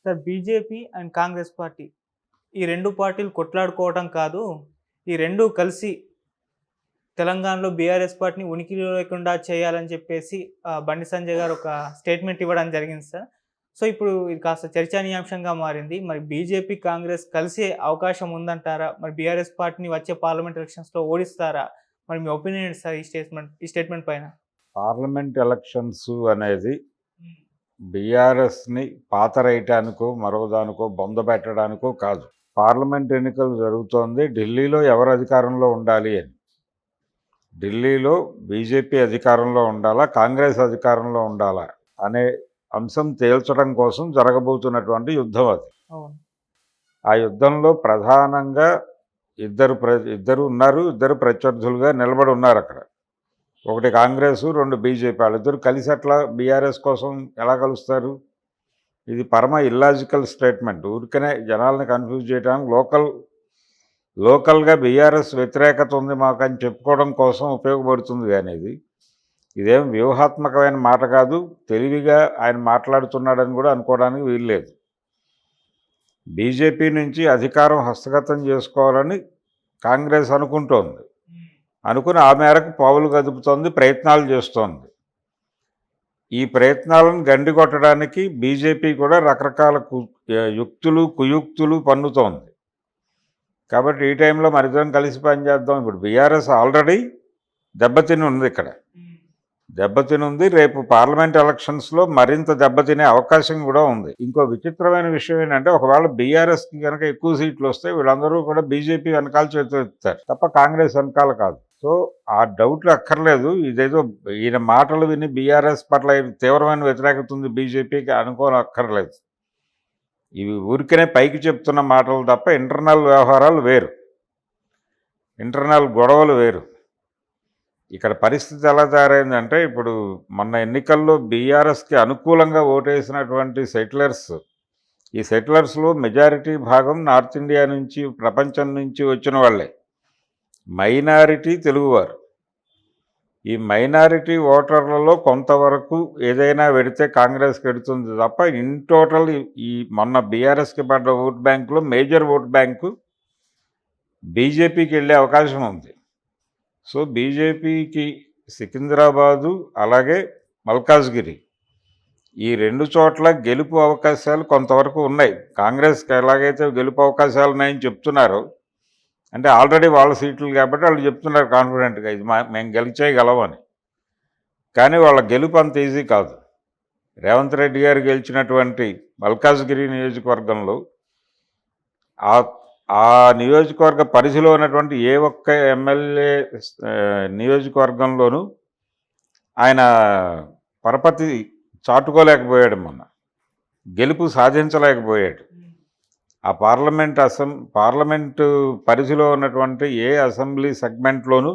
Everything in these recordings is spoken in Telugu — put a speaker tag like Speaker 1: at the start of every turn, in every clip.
Speaker 1: Sir BJP and Congress party ఈ 2 పార్టీలు కొట్లాడుకోవడం కాదు. ఈ 2 కలిసి తెలంగాణలో బీఆర్ఎస్ పార్టీని ఉనికిలో లేకుండా చేయాలని చెప్పేసి బండి సంజయ్ గారు ఒక స్టేట్మెంట్ ఇవ్వడం జరిగింది సార్. సో, ఇప్పుడు ఇది కాస్త చర్చనీయాంశంగా మారింది. మరి బీజేపీ, కాంగ్రెస్ కలిసే అవకాశం ఉందంటారా? మరి బీఆర్ఎస్ పార్టీని వచ్చే పార్లమెంట్ ఎలక్షన్స్‌లో ఓడిస్తారా? మరి మీ ఒపీనియన్ ఏంటి సార్ ఈ స్టేట్మెంట్ పైన?
Speaker 2: పార్లమెంట్ ఎలక్షన్స్ అనేది బీఆర్ఎస్ని పాతరేయటానికో మరోదానికో బొందబెట్టడానికో కాదు. పార్లమెంట్ ఎన్నికలు జరుగుతోంది, ఢిల్లీలో ఎవరు అధికారంలో ఉండాలి అని. ఢిల్లీలో బీజేపీ అధికారంలో ఉండాలా, కాంగ్రెస్ అధికారంలో ఉండాలా అనే అంశం తేల్చడం కోసం జరగబోతున్నటువంటి యుద్ధం అది.
Speaker 1: అవును.
Speaker 2: ఆ యుద్ధంలో ప్రధానంగా ఇద్దరు ఉన్నారు, ఇద్దరు ప్రత్యర్థులుగా నిలబడి ఉన్నారు అక్కడ. ఒకటి కాంగ్రెస్, 2 బీజేపీ. వాళ్ళిద్దరు కలిసి అట్లా బీఆర్ఎస్ కోసం ఎలా కలుస్తారు? ఇది పరమ ఇల్లాజికల్ స్టేట్మెంట్. ఊరికనే జనాలను కన్ఫ్యూజ్ చేయడానికి లోకల్గా బీఆర్ఎస్ వ్యతిరేకత ఉంది మాకు అని చెప్పుకోవడం కోసం ఉపయోగపడుతుంది. కానీ ఇదేం వ్యూహాత్మకమైన మాట కాదు. తెలివిగా ఆయన మాట్లాడుతున్నాడని కూడా అనుకోవడానికి వీల్లేదు. బీజేపీ నుంచి అధికారం హస్తగతం చేసుకోవాలని కాంగ్రెస్ అనుకుంటోంది. అనుకుని ఆ మేరకు పావులు కదుపుతోంది, ప్రయత్నాలు చేస్తోంది. ఈ ప్రయత్నాలను గండికొట్టడానికి బీజేపీ కూడా రకరకాల కుయుక్తులు పన్నుతోంది. కాబట్టి ఈ టైంలో మరిద్దరం కలిసి పనిచేద్దాం. ఇప్పుడు బీఆర్ఎస్ ఆల్రెడీ దెబ్బతిని ఉంది. రేపు పార్లమెంట్ ఎలక్షన్స్లో మరింత దెబ్బతినే అవకాశం కూడా ఉంది. ఇంకో విచిత్రమైన విషయం ఏంటంటే, ఒకవేళ బీఆర్ఎస్కి కనుక ఎక్కువ సీట్లు వస్తే వీళ్ళందరూ కూడా బీజేపీ వెనకాల చేతులెత్తుతారు తప్ప కాంగ్రెస్ వెనకాల కాదు. సో ఆ డౌట్లు అక్కర్లేదు. ఇదేదో ఈయన మాటలు విని బీఆర్ఎస్ పట్ల తీవ్రమైన వ్యతిరేకత ఉంది బీజేపీకి అనుకోనక్కర్లేదు. ఇవి ఊరికనే పైకి చెప్తున్న మాటలు తప్ప ఇంటర్నల్ వ్యవహారాలు వేరు, ఇంటర్నల్ గొడవలు వేరు. ఇక్కడ పరిస్థితి ఎలా తయారైందంటే, ఇప్పుడు మొన్న ఎన్నికల్లో బీఆర్ఎస్కి అనుకూలంగా ఓటేసినటువంటి ఈ సెటిలర్స్లో మెజారిటీ భాగం నార్త్ ఇండియా నుంచి, ప్రపంచం నుంచి వచ్చిన వాళ్ళే, మైనారిటీ తెలుగువారు. ఈ మైనారిటీ ఓటర్లలో కొంతవరకు ఏదైనా వెడితే కాంగ్రెస్కి వెడుతుంది తప్ప ఇన్ టోటల్ ఈ మొన్న బీఆర్ఎస్కి పడ్డ ఓట్ బ్యాంకులో మేజర్ ఓట్ బ్యాంకు బీజేపీకి వెళ్ళే అవకాశం ఉంది. సో బీజేపీకి సికింద్రాబాదు అలాగే మల్కాజ్గిరి ఈ 2 చోట్ల గెలుపు అవకాశాలు కొంతవరకు ఉన్నాయి. కాంగ్రెస్కి ఎలాగైతే గెలుపు అవకాశాలు ఉన్నాయని చెప్తున్నారు, అంటే ఆల్రెడీ వాళ్ళ సీట్లు కాబట్టి వాళ్ళు చెప్తున్నారు కాన్ఫిడెంట్గా, ఇది మేము గెలిచేయగలమని. కానీ వాళ్ళ గెలుపు అంత ఈజీ కాదు. రేవంత్ రెడ్డి గారు గెలిచినటువంటి మల్కాజ్గిరి నియోజకవర్గంలో ఆ నియోజకవర్గ పరిధిలో ఉన్నటువంటి ఏ ఒక్క ఎమ్మెల్యే నియోజకవర్గంలోనూ ఆయన పరపతి చాటుకోలేకపోయాడు, మొన్న గెలుపు సాధించలేకపోయాడు. ఆ పార్లమెంటు పరిధిలో ఉన్నటువంటి ఏ అసెంబ్లీ సెగ్మెంట్లోనూ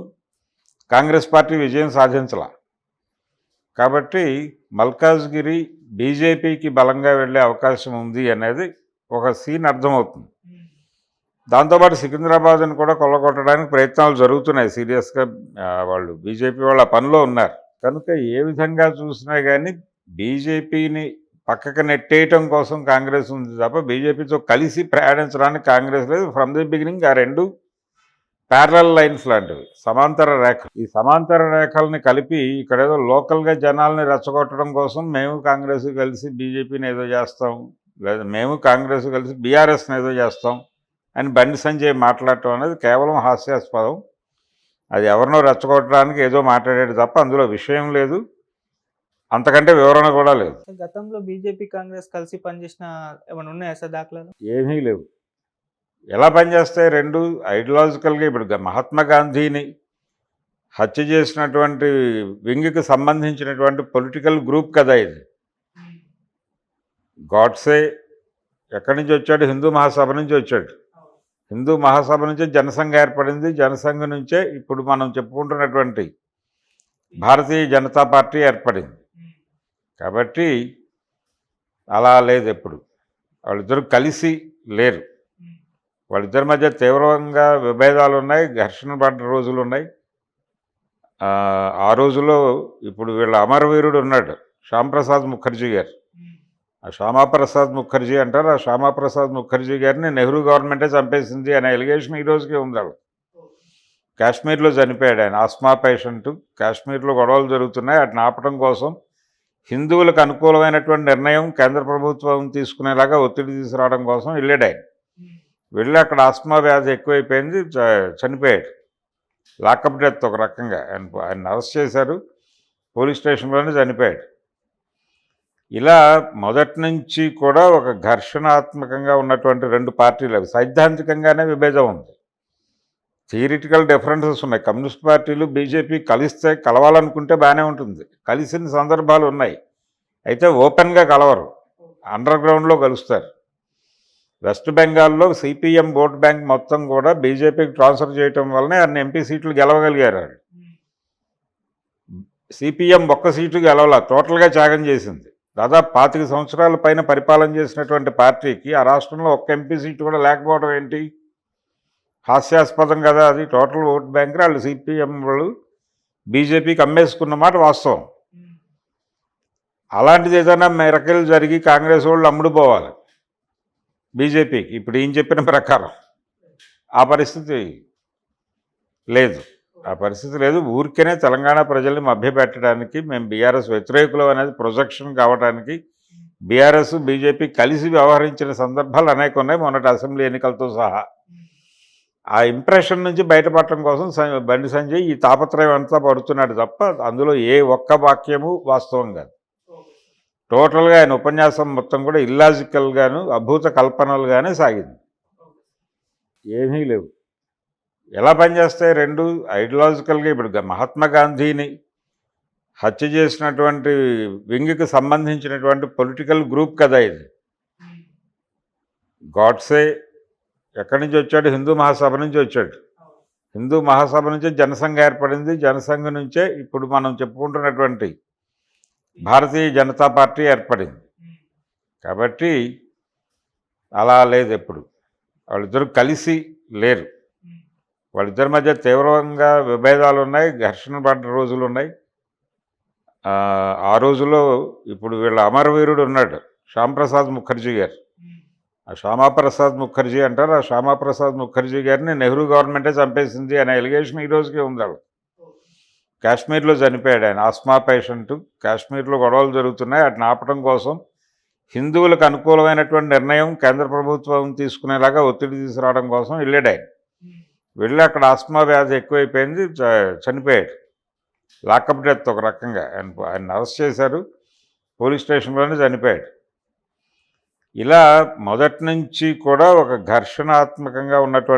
Speaker 2: కాంగ్రెస్ పార్టీ విజయం సాధించలా. కాబట్టి మల్కాజ్గిరి బీజేపీకి బలంగా వెళ్ళే అవకాశం ఉంది అనేది ఒక సీన్ అర్థమవుతుంది. దాంతోపాటు సికింద్రాబాద్ని కూడా కొల్లగొట్టడానికి ప్రయత్నాలు జరుగుతున్నాయి సీరియస్గా. వాళ్ళు బీజేపీ వాళ్ళ పనిలో ఉన్నారు. కనుక ఏ విధంగా చూసినా కానీ బీజేపీని పక్కకు నెట్టేయటం కోసం కాంగ్రెస్ ఉంది తప్ప బీజేపీతో కలిసి ప్రయాణించడానికి కాంగ్రెస్ లేదు. ఫ్రమ్ ది బిగినింగ్ ఆ 2 ప్యారలల్ లైన్స్ లాంటివి, సమాంతర రేఖలు. ఈ సమాంతర రేఖల్ని కలిపి ఇక్కడేదో లోకల్గా జనాల్ని రెచ్చగొట్టడం కోసం మేము కాంగ్రెస్ కలిసి బీజేపీని ఏదో చేస్తాం, లేదా మేము కాంగ్రెస్ కలిసి బీఆర్ఎస్ని ఏదో చేస్తాం అని బండి సంజయ్ మాట్లాడటం అనేది కేవలం హాస్యాస్పదం. అది ఎవరినో రెచ్చగొట్టడానికి ఏదో మాట్లాడాడు తప్ప అందులో విషయం లేదు, అంతకంటే వివరణ కూడా లేదు.
Speaker 1: గతంలో బీజేపీ, కాంగ్రెస్ కలిసి పనిచేసిన ఏమైనా ఉన్నాయా సార్ దాఖలాలు?
Speaker 2: ఏమీ లేవు. ఎలా పనిచేస్తాయి 2? ఐడియాలజికల్గా ఇప్పుడు మహాత్మా గాంధీని హత్య చేసినటువంటి వింగ్కి సంబంధించినటువంటి పొలిటికల్ గ్రూప్ కదా ఇది. గాడ్సే ఎక్కడి నుంచి వచ్చాడు? హిందూ మహాసభ నుంచి వచ్చాడు. హిందూ మహాసభ నుంచే జనసంఘ ఏర్పడింది. జనసంఘ నుంచే ఇప్పుడు మనం చెప్పుకుంటున్నటువంటి భారతీయ జనతా పార్టీ ఏర్పడింది. కాబట్టి అలా లేదు. ఎప్పుడు వాళ్ళిద్దరూ కలిసి లేరు. వాళ్ళిద్దరి మధ్య తీవ్రంగా విభేదాలు ఉన్నాయి, ఘర్షణ పడ్డ రోజులు ఉన్నాయి. ఆ రోజులో ఇప్పుడు వీళ్ళ అమరవీరుడు ఉన్నాడు శ్యాంప్రసాద్ ముఖర్జీ గారు, ఆ శ్యామాప్రసాద్ ముఖర్జీ అంటారు. ఆ శ్యామాప్రసాద్ ముఖర్జీ గారిని నెహ్రూ గవర్నమెంటే చంపేసింది అనే ఎలిగేషన్ ఈ రోజుకి ఉంది వాళ్ళకి. కాశ్మీర్లో చనిపోయాడు ఆయన, ఆస్మా పేషెంట్. కాశ్మీర్లో గొడవలు జరుగుతున్నాయి, వాటిని ఆపడం కోసం హిందువులకు అనుకూలమైనటువంటి నిర్ణయం కేంద్ర ప్రభుత్వం తీసుకునేలాగా ఒత్తిడి తీసుకురావడం కోసం వెళ్ళాడు ఆయన. వెళ్ళి అక్కడ ఆస్మా వ్యాధి ఎక్కువైపోయింది, చనిపోయాడు. లాకప్ డెత్ ఒక రకంగా. ఆయన అరెస్ట్ చేశారు, పోలీస్ స్టేషన్లోనే చనిపోయాడు. ఇలా మొదటి నుంచి కూడా ఒక ఘర్షణాత్మకంగా ఉన్నటువంటి రెండు పార్టీలు, సైద్ధాంతికంగానే విభేదం ఉంది. థియరిటికల్ డిఫరెన్సెస్ ఉన్నాయి. కమ్యూనిస్ట్ పార్టీలు బీజేపీ కలిస్తే, కలవాలనుకుంటే బాగానే ఉంటుంది, కలిసిన సందర్భాలు ఉన్నాయి. అయితే ఓపెన్గా కలవరు, అండర్ గ్రౌండ్లో కలుస్తారు. వెస్ట్ బెంగాల్లో సిపిఎం ఓట్ బ్యాంక్ మొత్తం కూడా బీజేపీకి ట్రాన్స్ఫర్ చేయటం వల్లనే అన్ని ఎంపీ సీట్లు గెలవగలిగారు. సిపిఎం ఒక్క సీటు గెలవాల, టోటల్గా త్యాగం చేసింది. దాదాపు 25 సంవత్సరాల పైన పరిపాలన చేసినటువంటి పార్టీకి ఆ రాష్ట్రంలో ఒక్క ఎంపీ సీటు కూడా లేకపోవడం ఏంటి? హాస్యాస్పదం కదా అది. టోటల్ ఓట్ బ్యాంక్ వాళ్ళు సిపిఎం వాళ్ళు బీజేపీకి అమ్మేసుకున్న మాట వాస్తవం. అలాంటిది ఏదైనా మిరకలు జరిగి కాంగ్రెస్ వాళ్ళు అమ్ముడుపోవాలి బీజేపీకి, ఇప్పుడు ఏం చెప్పిన ప్రకారం. ఆ పరిస్థితి లేదు, ఆ పరిస్థితి లేదు. ఊరికేనే తెలంగాణ ప్రజల్ని మభ్యపెట్టడానికి మేము బీఆర్ఎస్ వ్యతిరేకులు అనేది ప్రొజెక్షన్ కావడానికి బీఆర్ఎస్ బీజేపీ కలిసి వ్యవహరించిన సందర్భాలు అనేక ఉన్నాయి, మొన్నటి అసెంబ్లీ ఎన్నికలతో సహా. ఆ ఇంప్రెషన్ నుంచి బయటపడటం కోసం బండి సంజయ్ ఈ తాపత్రయం అంతా పడుతున్నాడు తప్ప అందులో ఏ ఒక్క వాక్యము వాస్తవం కాదు. టోటల్గా ఆయన ఉపన్యాసం మొత్తం కూడా ఇల్లాజికల్గాను అభూత కల్పనలుగానే సాగింది, ఏమీ లేవు. ఎలా పనిచేస్తాయి రెండు? ఐడియాలజికల్గా ఇప్పుడు మహాత్మా గాంధీని హత్య చేసినటువంటి వింగ్కి సంబంధించినటువంటి పొలిటికల్ గ్రూప్ కదా ఇది. గాడ్సే ఎక్కడి నుంచి వచ్చాడు? హిందూ మహాసభ నుంచి వచ్చాడు. హిందూ మహాసభ నుంచే జనసంఘ ఏర్పడింది. జనసంఘ నుంచే ఇప్పుడు మనం చెప్పుకుంటున్నటువంటి భారతీయ జనతా పార్టీ ఏర్పడింది. కాబట్టి అలా లేదు, ఎప్పుడు వాళ్ళిద్దరూ కలిసి లేరు. వాళ్ళిద్దరి మధ్య తీవ్రంగా విభేదాలు ఉన్నాయి, ఘర్షణ పడ్డ రోజులు ఉన్నాయి. ఆ రోజుల్లో ఇప్పుడు వీళ్ళ అమరవీరుడు ఉన్నాడు శ్యాంప్రసాద్ ముఖర్జీ గారు. ఆ శ్యామాప్రసాద్ ముఖర్జీ అంటారు. ఆ శ్యామాప్రసాద్ ముఖర్జీ గారిని నెహ్రూ గవర్నమెంటే చంపేసింది అనే ఎలిగేషన్ ఈ రోజుకి ఉంది వాళ్ళకి. కాశ్మీర్లో చనిపోయాడు ఆయన, ఆస్మా పేషెంట్. కాశ్మీర్లో గొడవలు జరుగుతున్నాయి, వాటిని ఆపడం కోసం హిందువులకు అనుకూలమైనటువంటి నిర్ణయం కేంద్ర ప్రభుత్వం తీసుకునేలాగా ఒత్తిడి తీసుకురావడం కోసం వెళ్ళాడు ఆయన. వెళ్ళి అక్కడ ఆస్మా వ్యాధి ఎక్కువైపోయింది, చనిపోయాడు. లాకప్ డెత్ ఒక రకంగా. ఆయన అరెస్ట్ చేశారు, పోలీస్ స్టేషన్లోనే చనిపోయాడు. ఇలా మొదటి నుంచి కూడా ఒక ఘర్షణాత్మకంగా ఉన్నటువంటి